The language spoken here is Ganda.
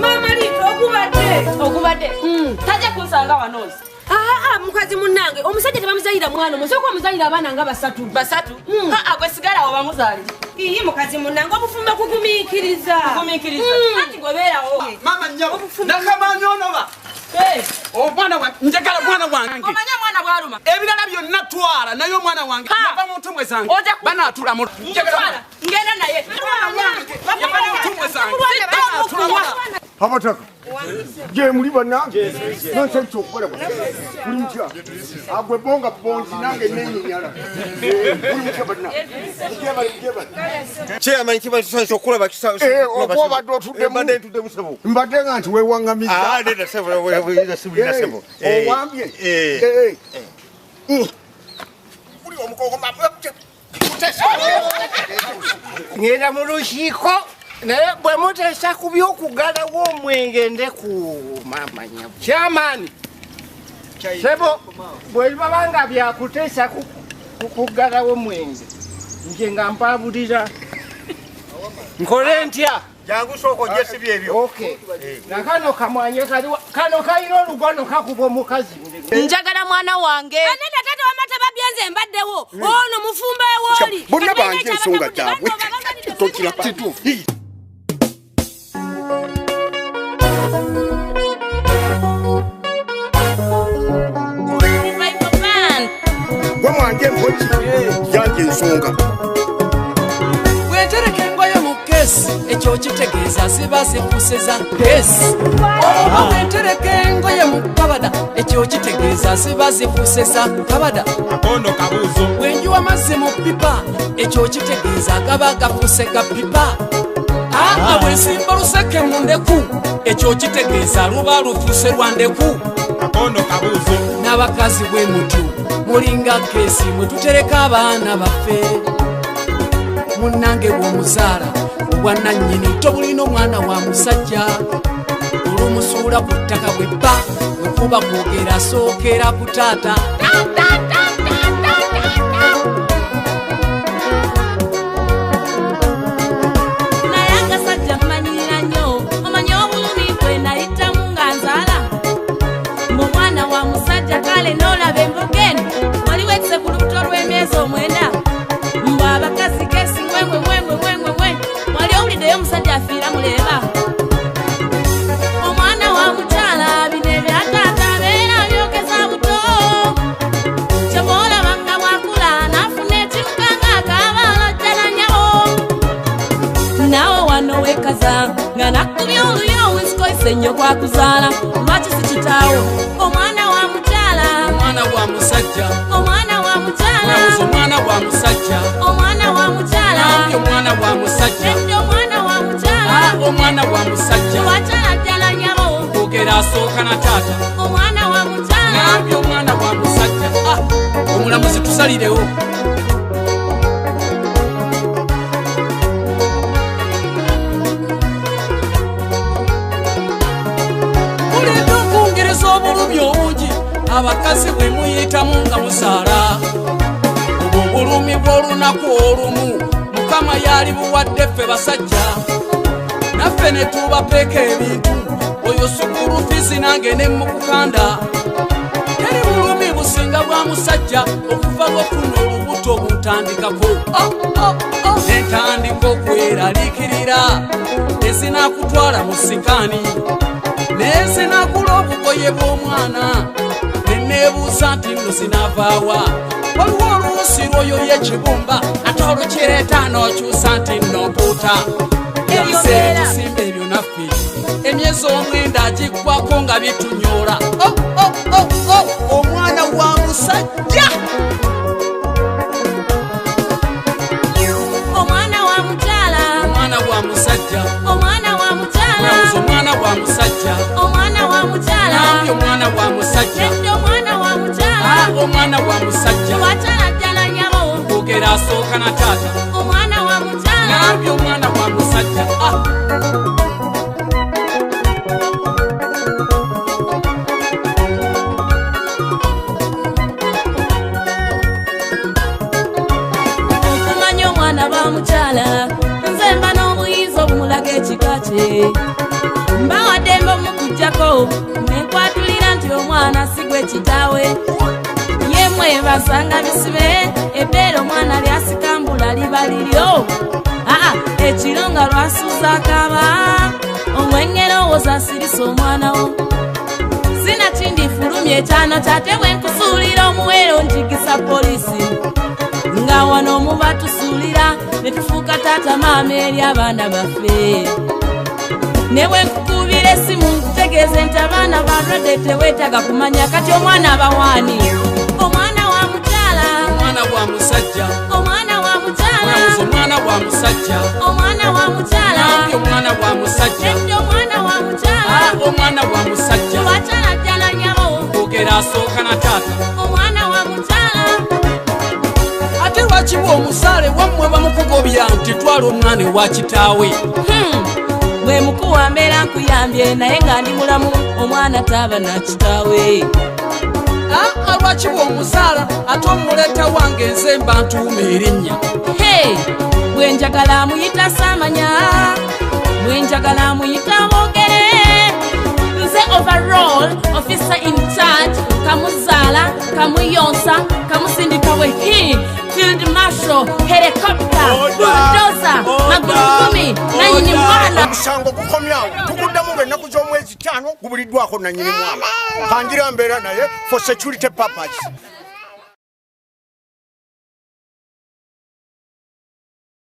Mama Lito okubadde. Tajja kunsanga wanozi. Mukazi munnange omusajja tebamuzalira mwana musoko omuzalira abaana nga basatu. Gwe sigala wa bamuzali. Iyi mukazi munnange obufumba kugumiikiriza. Ati gwe beerawo. Mama nyabo nakamanyonoba. Omwana wange njagala mwana wange. Omanya mwana bwaluma. Ebirala byonna twala naye omwana wange nava mu ntumwe zange. Banaatula mu njagala. Ngenda naye. Yava mu ntumwe zange. Abataka. Je muli banange. Nonse chokola bwa. Kuli mcha. Agwe bonga bonzi nange nenyinyala. Kuli mcha bana. Ngeba. Chairman kiba chokola bakisa. Okoba dotudde mbade tudde musebo. Mbade nganti wewangamiza. Nda sebo we sibira sebo. Owambye. Kuli omukoko mabwe. Ngenda mu lukiiko naye bwe muteesa ku by'okugalawo omwenge ndeku mama nyabo chairman sebo bwe babanga byakuteesa kugalawo omwenge nje nga mpabulira nkole ntya jangu soko jesi byebyo okay nakano kamwanye kano kayino olugono kakuba omukazi njagala mwana wange anene tata wamata babyenze mbaddewo ono mufumba ewoli bonna banje ensonga kyabwe tokira patu gwe mwange mpoki yanje ensonga wetereka engoye mu kesi ekyo kitegeeza ziba zifuseza kesi oba wetereka engoye mu kabada ekyo kitegeeza ziba zifuseza kabada akondo kabuzo bwenjuwa amazzi mu pipa ekyo kitegeeza gaba gafuse ga pipa bwesimba luseke mu ndeku ekyo kitegeeza luba lufuse lwa ndeku akondo kabuzo n'abakazi bwe mutu mulinga kesi mwe tutereka abaana baffe munnange bw'omuzaala obwannannyini tobulina omwana wa musajja olw'omusuula ku ttaka bwe bba wekuba kwogera sookera ku taata naye agasajja mmanyirira nnyo omanyi obulumi bwe nayitamu nga nzaala omwana wa musajja kale n'olaba embogeni waliwo ekiseko lubuto lw'emyezi 9 mbw abakazi kesi ngwengwe wali owuliddeyo omusajja afiira muleeba omwana wa mukyala bino ebyataata abeera abyokeza buto kyeboolaba nga bwakula n'afuna ekimuka ng'akabaala ddala nyabo naawe wano weekaza nga nakkubya oluyo winsikoyise nnyo kwakuzaala lwaki si kitaawo omwana wa mukyala omwana wa musajja omwana wa mukyala omwana wa musajja omwana wa mukyala omwana wa musajja omwana wa mukyala omwana wa musajja wakyala ddala nyabo kwogera asooka na taata omwana wa mukyala nambi omwana wa musajja omulamuzi tusalirewo mulinda okwongereza obulumi obungi abakazi bwe muyitamu nga musaala obwo obulumi bw'olunaku olumu mukama yali buwadde ffe basajja naffe ne tubapeeka ebintu oyo sukulu fizi nange ne mukukanda teri bulumi businga bwa musajja okuva lwokuna olubuto buntandikako nentandika okweraliikirira ezinakutwala mu sikaani nezinagula obugoye bw'omwana neneebuuza nti nno zinaavaawa waliwo oluusi lwoyo y'ekibumba ate olukireeta n'okyusa nti nno mpuuta ebiseera ebisimba ebyo naffe emyezi 9 agiggwako nga bitunyoola omwana wa musajja omwana wa mukyala omwana wa musajja omwana wa mukyala omwana wa musajja omwana wa mukyala nambi omwana wa musajja omwana wa mukyala omwana wa musajja wakyala ddala nyabo kwogera asooka na taata omwana wa mukyala nambi omwana wa musajja okumanya omwana ba mukyala nze mba n'obuyinza obumulaga ekika kye nenkwatulira nti omwana sigwe kitaawe yemwe basanga bisibe ebbeera omwana lyasikambula liba liryo ekiro nga lwasuuza akaba omwengerowooza sirisa omwanawo sinakindifulumya ekyano kyate bwe nkusuulira omuwero njigisa polisi nga wano omuba tusuulira ne tufuuka taata maama eri abaana baffe ne bwe nkukubira essimu nkutegeeze nti abaana balwadde teweetaga kumanya kati omwana abawaani omwana wa mukyala omwana wa musajja omwana wa mukyala omwana wa musajja omwana wa mukyala omwana wa musajja omwana wa mukyala omwana wa musajja wakyala jjala nyabo ogera asooka na taata omwana wa mukyala ate lwakiwa omusaale wammwe bamukugobya nti twala omwana ewa kitaawe bwe mukuwa mbeera nkuyambye naye nga ndi mulamu omwana taaba na kitaawe lwakiwa omusaala ate omuleeta wange nze mba ntuuma erinnya bwe njagala muyita saamanya bwe njagala muyita boogere nze overall officer in charge kamuzaala kamuyonsa kamusindikawe field marshal helicopter bulldozer magulu 10 nanyini mwana omusango gukomyawo tuguddamu ng'ennaku z'omwezi 5 gubuliddwako nanyini mwana kanjira mbeera naye for security purpose